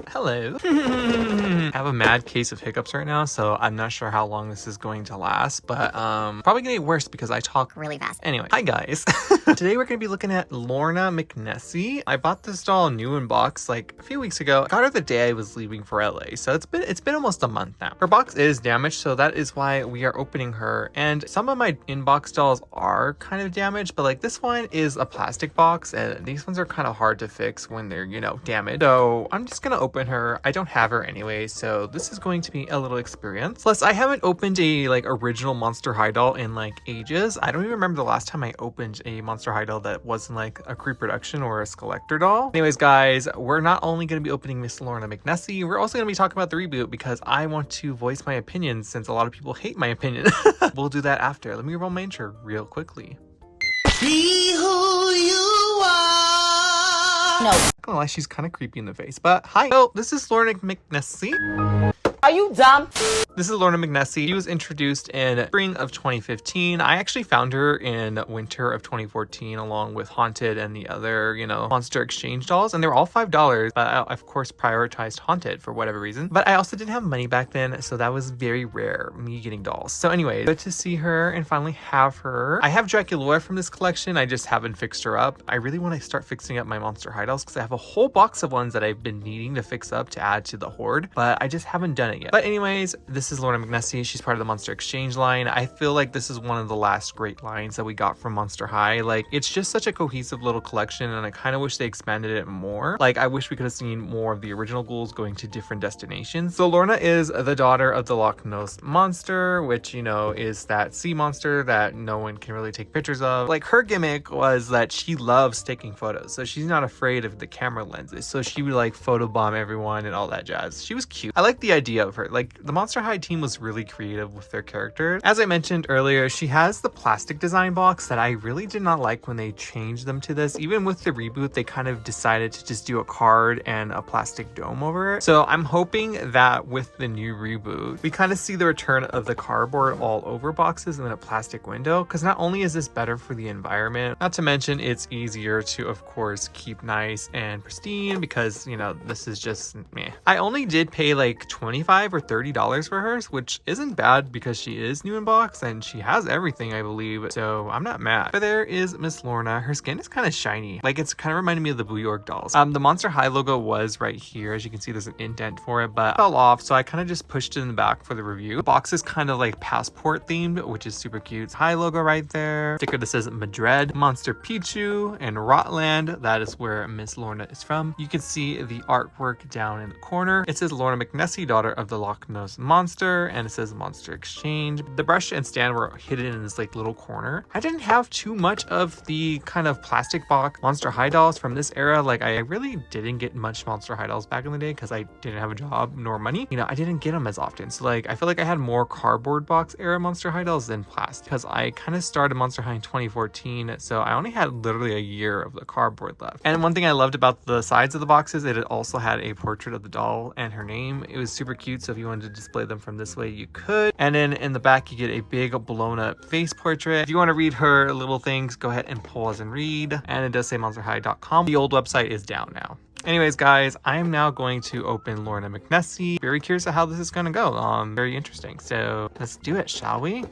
Hello. I have a mad case of hiccups right now, so I'm not sure how long this is going to last, but probably gonna get worse because I talk really fast. Anyway, hi guys. Today we're gonna be looking at Lorna McNessie. I bought this doll new in box like a few weeks ago. I got her the day I was leaving for LA, so it's been almost a month now. Her box is damaged, so that is why we are opening her. And some of my inbox dolls are kind of damaged, but like this one is a plastic box, and these ones are kind of hard to fix when they're, you know, damaged. So I'm just gonna open her. I don't have her anyway, so this is going to be a little experience. Plus, I haven't opened a like original Monster High doll in like ages. I don't even remember the last time I opened a Monster High doll that wasn't like a pre-production or a collector doll. Anyways, guys, we're not only going to be opening Miss Lorna McNessie, we're also going to be talking about the reboot because I want to voice my opinion since a lot of people hate my opinion. We'll do that after. Let me roll my intro real quickly. Be who you are. No. Not gonna lie, she's kind of creepy in the face, but hi. Oh, this is Lorna McNessie. Are you dumb? This is Lorna McNessie. She was introduced in spring of 2015. I actually found her in winter of 2014 along with Haunted and the other, you know, Monster Exchange dolls. And they were all $5, but I, of course, prioritized Haunted for whatever reason. But I also didn't have money back then, so that was very rare, me getting dolls. So anyway, good to see her and finally have her. I have Dracula from this collection. I just haven't fixed her up. I really want to start fixing up my Monster High dolls because I have a whole box of ones that I've been needing to fix up to add to the hoard, but I just haven't done it yet. But anyways, this is Lorna McNessie. She's part of the Monster Exchange line. I feel like this is one of the last great lines that we got from Monster High. Like, it's just such a cohesive little collection, and I kind of wish they expanded it more. Like, I wish we could have seen more of the original ghouls going to different destinations. So Lorna is the daughter of the Loch Ness Monster, which, you know, is that sea monster that no one can really take pictures of. Like, her gimmick was that she loves taking photos, so she's not afraid of the camera lenses. So she would like photobomb everyone and all that jazz. She was cute. I like the idea of her. Like, the Monster High team was really creative with their characters. As I mentioned earlier, she has the plastic design box that I really did not like when they changed them to this. Even with the reboot, they kind of decided to just do a card and a plastic dome over it. So I'm hoping that with the new reboot, we kind of see the return of the cardboard all over boxes and then a plastic window. Because not only is this better for the environment, not to mention it's easier to, of course, keep nice and pristine because, you know, this is just meh. I only did pay like $25 or $30 for hers, which isn't bad because she is new in box and she has everything, I believe, so I'm not mad. But there is Miss Lorna. Her skin is kind of shiny. Like, it's kind of reminding me of the Boo York dolls. The Monster High logo was right here. As you can see, there's an indent for it, but it fell off, so I kind of just pushed it in the back for the review. The box is kind of like passport themed, which is super cute. High logo right there. Sticker that says Madrid, Monster Pichu, and Rotland. That is where Miss Lorna is from. You can see the artwork down in the corner. It says Lorna McNessie, daughter of the Loch Ness Monster, and it says Monster Exchange. The brush and stand were hidden in this like little corner. I didn't have too much of the kind of plastic box Monster High dolls from this era. Like, I really didn't get much Monster High dolls back in the day because I didn't have a job nor money. You know, I didn't get them as often. So like, I feel like I had more cardboard box era Monster High dolls than plastic because I kind of started Monster High in 2014. So I only had literally a year of the cardboard left. And one thing I loved about the sides of the boxes, it also had a portrait of the doll and her name. It was super cute. So if you wanted to display them from this way, you could. And then in the back, you get a big blown up face portrait. If you want to read her little things, go ahead and pause and read. And it does say monsterhigh.com. The old website is down now. Anyways, guys, I am now going to open Lorna McNessie. Very curious of how this is going to go. Very interesting. So let's do it, shall we?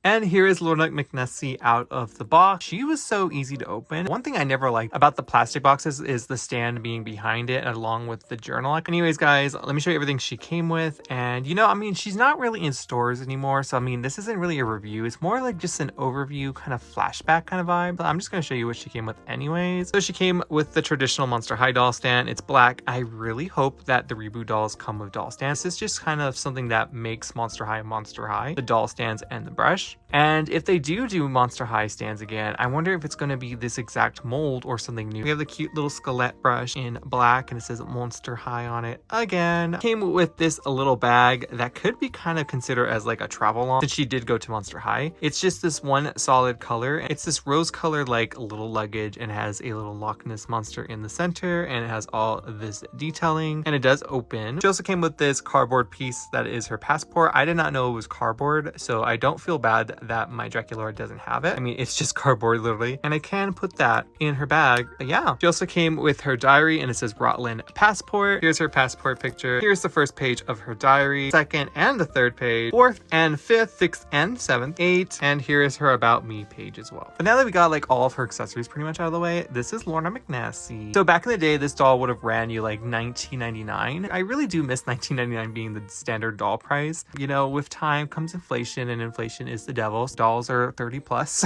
And here is Lorna McNessie out of the box. She was so easy to open. One thing I never liked about the plastic boxes is the stand being behind it along with the journal. Anyways, guys, let me show you everything she came with. And, you know, I mean, she's not really in stores anymore. So, I mean, this isn't really a review. It's more like just an overview kind of flashback kind of vibe. But I'm just going to show you what she came with anyways. So she came with the traditional Monster High doll stand. It's black. I really hope that the reboot dolls come with doll stands. This is just kind of something that makes Monster High, the doll stands and the brush. And if they do Monster High stands again, I wonder if it's going to be this exact mold or something new. We have the cute little Skelette brush in black and it says Monster High on it again. Came with this little bag that could be kind of considered as like a travel long since she did go to Monster High. It's just this one solid color. It's this rose colored like little luggage and has a little Loch Ness monster in the center, and it has all of this detailing, and it does open. She also came with this cardboard piece that is her passport. I did not know it was cardboard, so I don't feel bad that my Draculaura doesn't have it. I mean, it's just cardboard literally, and I can put that in her bag. But yeah, she also came with her diary, and it says Rotland passport. Here's her passport picture. Here's the first page of her diary, second and the third page, fourth and fifth, sixth and seventh, eighth, and here is her about me page as well. But now that we got like all of her accessories pretty much out of the way, this is Lorna McNessie. So back in the day, this doll would have ran you like $19.99. I really do miss $19.99 being the standard doll price. You know, with time comes inflation, and inflation is the devil. Dolls are 30 plus.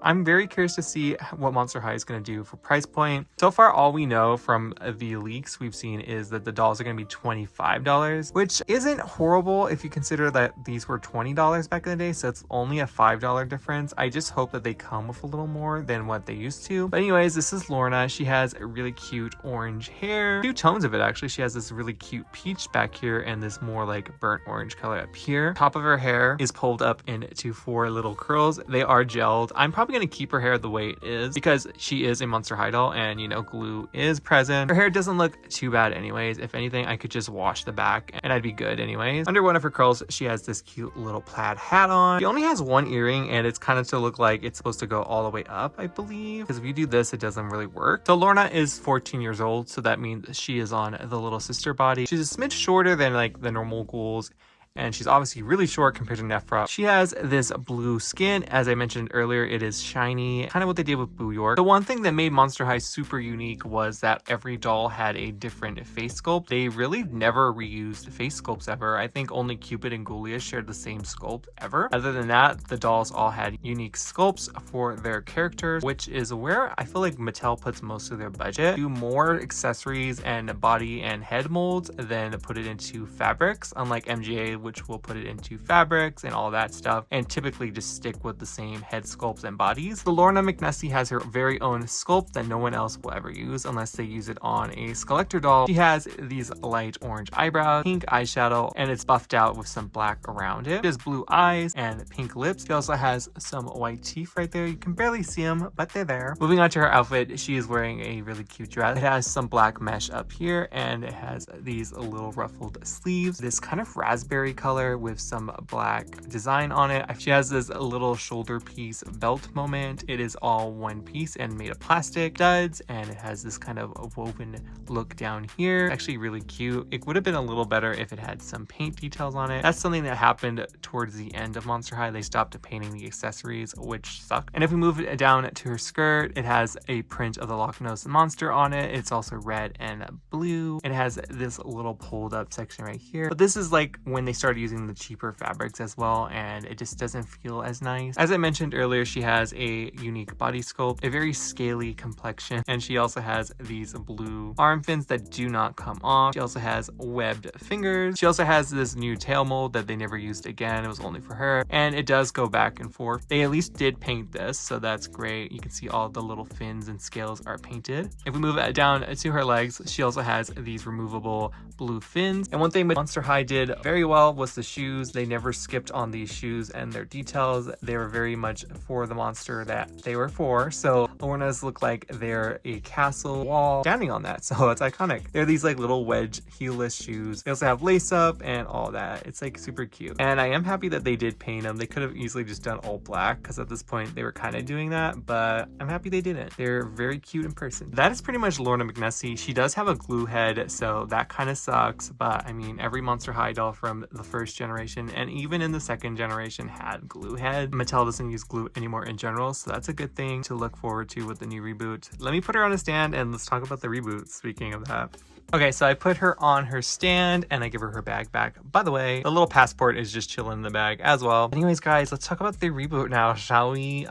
I'm very curious to see what Monster High is going to do for price point. So far, all we know from the leaks we've seen is that the dolls are going to be $25, which isn't horrible if you consider that these were $20 back in the day. So it's only a $5 difference. I just hope that they come with a little more than what they used to. But anyways, this is Lorna. She has a really cute orange hair. Two tones of it actually. She has this really cute peach back here and this more like burnt orange color up here. Top of her hair is pulled up into 4 little curls. They are gelled. I'm probably going to keep her hair the way it is because she is a Monster High doll and, you know, glue is present. Her hair doesn't look too bad anyways. If anything, I could just wash the back and I'd be good anyways. Under one of her curls, she has this cute little plaid hat on. She only has one earring and it's kind of to look like it's supposed to go all the way up, I believe, because if you do this, it doesn't really work. So Lorna is 14 years old, so that means she is on the little sister body. She's a smidge shorter than like the normal ghouls, and she's obviously really short compared to Nephra. She has this blue skin. As I mentioned earlier, it is shiny, kind of what they did with Boo York. The one thing that made Monster High super unique was that every doll had a different face sculpt. They really never reused face sculpts ever. I think only Cupid and Ghoulia shared the same sculpt ever. Other than that, the dolls all had unique sculpts for their characters, which is where I feel like Mattel puts most of their budget. Do more accessories and body and head molds than put it into fabrics, unlike MGA, which will put it into fabrics and all that stuff, and typically just stick with the same head sculpts and bodies. The Lorna McNessie has her very own sculpt that no one else will ever use unless they use it on a Skeletor doll. She has these light orange eyebrows, pink eyeshadow, and it's buffed out with some black around it. She has blue eyes and pink lips. She also has some white teeth right there. You can barely see them, but they're there. Moving on to her outfit, she is wearing a really cute dress. It has some black mesh up here, and it has these little ruffled sleeves, this kind of raspberry color with some black design on it. She has this little shoulder piece belt moment. It is all one piece and made of plastic studs, and it has this kind of woven look down here. Actually really cute. It would have been a little better if it had some paint details on it. That's something that happened towards the end of Monster High. They stopped painting the accessories, which sucked. And if we move it down to her skirt, it has a print of the Loch Ness monster on it. It's also red and blue. It has this little pulled up section right here. But this is like when they started using the cheaper fabrics as well, and it just doesn't feel as nice. As I mentioned earlier, she has a unique body sculpt, a very scaly complexion, and she also has these blue arm fins that do not come off. She also has webbed fingers. She also has this new tail mold that they never used again. It was only for her, and it does go back and forth. They at least did paint this, so that's great. You can see all the little fins and scales are painted. If we move it down to her legs, she also has these removable blue fins. And one thing Monster High did very well was the shoes. They never skipped on these shoes and their details. They were very much for the monster that they were for. So Lorna's look like they're a castle wall standing on that. So it's iconic. They're these like little wedge heelless shoes. They also have lace up and all that. It's like super cute. And I am happy that they did paint them. They could have easily just done all black because at this point they were kind of doing that, but I'm happy they didn't. They're very cute in person. That is pretty much Lorna McNessie. She does have a glue head, so that kind of sucks, but I mean, every Monster High doll from the first generation and even in the second generation had glue head. Mattel doesn't use glue anymore in general, so that's a good thing to look forward to with the new reboot. Let me put her on a stand and let's talk about the reboot, speaking of that. Okay, so I put her on her stand and I give her bag back. By the way, the little passport is just chilling in the bag as well. Anyways, guys, let's talk about the reboot now, shall we?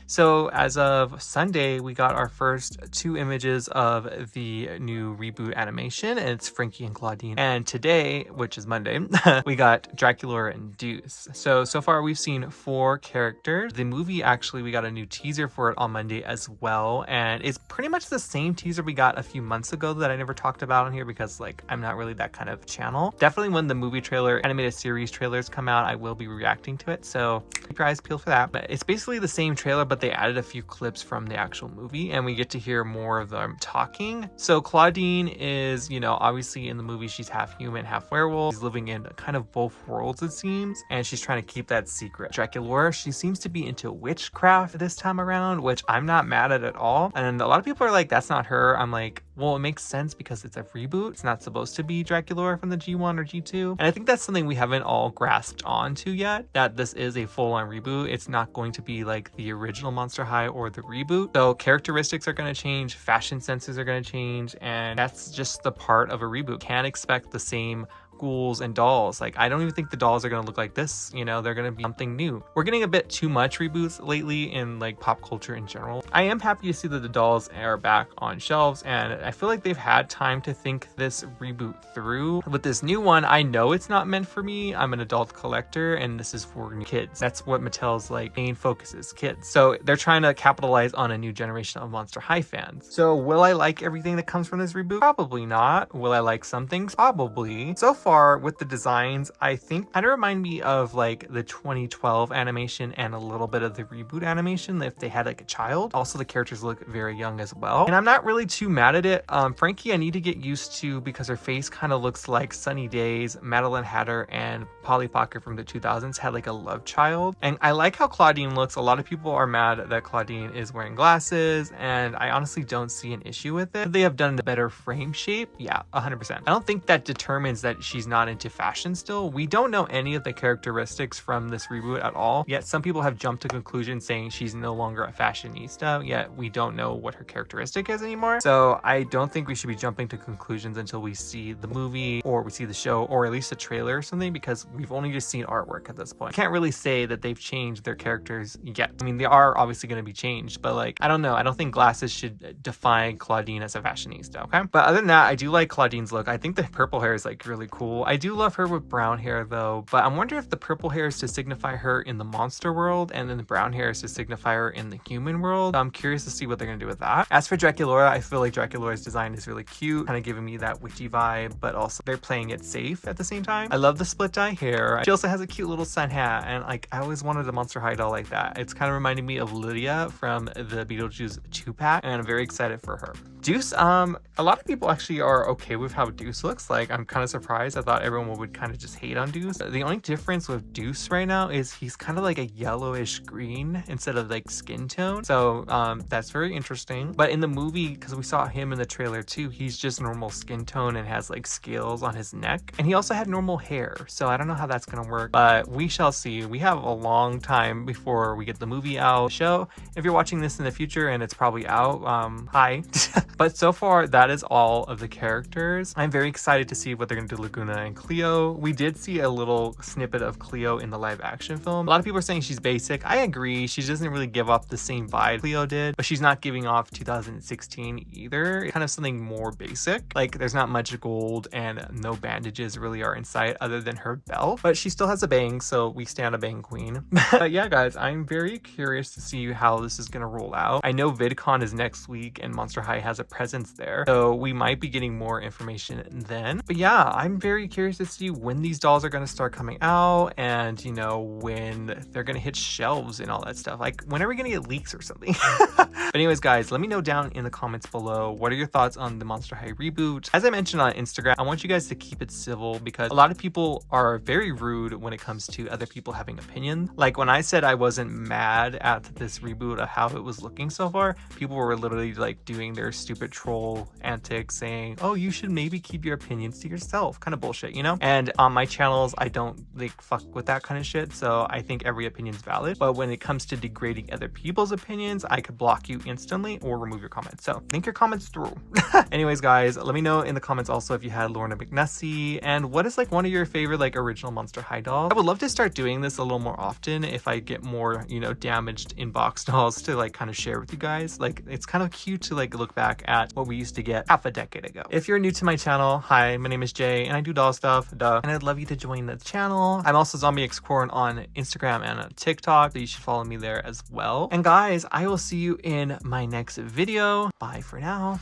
So as of Sunday, we got our first 2 images of the new reboot animation, and it's Frankie and Claudine. And today, which is Monday, we got Dracula and Deuce. So far we've seen 4 characters. The movie, actually, we got a new teaser for it on Monday as well, and it's pretty much the same teaser we got a few months ago that I never talked about on here because like I'm not really that kind of channel. Definitely when the movie trailer, animated series trailers come out, I will be reacting to it, so keep your eyes peeled for that. But it's basically the same trailer, but they added a few clips from the actual movie and we get to hear more of them talking. So Claudine is, you know, obviously in the movie she's half human, half werewolf. She's living in kind of both worlds, it seems, and she's trying to keep that secret. Dracula, she seems to be into witchcraft this time around, which I'm not mad at all. And a lot of people are like, that's not her. I'm like, well, it makes sense because it's a reboot. It's not supposed to be Dracula from the G1 or G2. And I think that's something we haven't all grasped onto yet, that this is a full-on reboot. It's not going to be like the original Monster High or the reboot. So characteristics are going to change, fashion senses are going to change, and that's just the part of a reboot. Can't expect the same ghouls and dolls. Like, I don't even think the dolls are going to look like this, you know, they're going to be something new. We're getting a bit too much reboots lately in like pop culture in general. I am happy to see that the dolls are back on shelves, and I feel like they've had time to think this reboot through. With this new one, I know it's not meant for me. I'm an adult collector and this is for kids. That's what Mattel's like main focus is, kids. So they're trying to capitalize on a new generation of Monster High fans. So will I like everything that comes from this reboot? Probably not. Will I like some things? Probably. So far with the designs, I think kind of remind me of like the 2012 animation and a little bit of the reboot animation if they had like a child. Also, the characters look very young as well, and I'm not really too mad at it. Frankie, I need to get used to because her face kind of looks like Sunny Days, Madeline Hatter, and Polly Pocket from the 2000s had like a love child. And I like how Claudine looks. A lot of people are mad that Claudine is wearing glasses, and I honestly don't see an issue with it. They have done a better frame shape, yeah, 100%. I don't think that determines that she's not into fashion still. We don't know any of the characteristics from this reboot at all, yet some people have jumped to conclusions saying she's no longer a fashionista, yet we don't know what her characteristic is anymore. So I don't think we should be jumping to conclusions until we see the movie or we see the show or at least a trailer or something, because we've only just seen artwork at this point. Can't really say that they've changed their characters yet. I mean, they are obviously going to be changed, but like, I don't know. I don't think glasses should define Claudine as a fashionista, okay? But other than that, I do like Claudine's look. I think the purple hair is like really cool. I do love her with brown hair though, but I'm wondering if the purple hair is to signify her in the monster world and then the brown hair is to signify her in the human world. I'm curious to see what they're gonna do with that. As for Dracula, I feel like Dracula's design is really cute, kind of giving me that witchy vibe, but also they're playing it safe at the same time. I love the split dye hair. She also has a cute little sun hat, and like I always wanted a Monster High doll like that. It's kind of reminding me of Lydia from the Beetlejuice 2-pack, and I'm very excited for her. Deuce, a lot of people actually are okay with how Deuce looks. Like, I'm kind of surprised. I thought everyone would kind of just hate on Deuce. The only difference with Deuce right now is he's kind of like a yellowish green instead of like skin tone. So that's very interesting. But in the movie, because we saw him in the trailer too, he's just normal skin tone and has like scales on his neck. And he also had normal hair. So I don't know how that's going to work, but we shall see. We have a long time before we get the movie out. Show, if you're watching this in the future and it's probably out, hi. But so far, that is all of the characters. I'm very excited to see what they're going to do with Laguna and Cleo. We did see a little snippet of Cleo in the live action film. A lot of people are saying she's basic. I agree. She doesn't really give off the same vibe Cleo did, but she's not giving off 2016 either. It's kind of something more basic. Like, there's not much gold and no bandages really are in sight other than her belt, but she still has a bang, so we stand a bang queen. But yeah, guys, I'm very curious to see how this is going to roll out. I know VidCon is next week and Monster High has a presence there, so we might be getting more information then. But yeah, I'm very curious to see when these dolls are going to start coming out, and you know, when they're going to hit shelves and all that stuff. Like, when are we going to get leaks or something? But anyways, guys, let me know down in the comments below, what are your thoughts on the Monster High reboot? As I mentioned on Instagram, I want you guys to keep it civil because a lot of people are very rude when it comes to other people having opinions. Like, when I said I wasn't mad at this reboot of how it was looking so far, people were literally like doing their stupid stupid troll antics saying, oh, you should maybe keep your opinions to yourself, kind of bullshit, you know? And on my channels, I don't like fuck with that kind of shit, so I think every opinion is valid. But when it comes to degrading other people's opinions, I could block you instantly or remove your comments. So think your comments through. Anyways, guys, let me know in the comments also if you had Lorna McNessie, and what is like one of your favorite like original Monster High dolls. I would love to start doing this a little more often if I get more, you know, damaged inbox dolls to like kind of share with you guys. Like, it's kind of cute to like look back at what we used to get half a decade ago. If you're new to my channel, hi, my name is Jay and I do doll stuff, duh, and I'd love you to join the channel. I'm also Zombie X Corn on Instagram and on TikTok, so you should follow me there as well. And guys, I will see you in my next video. Bye for now.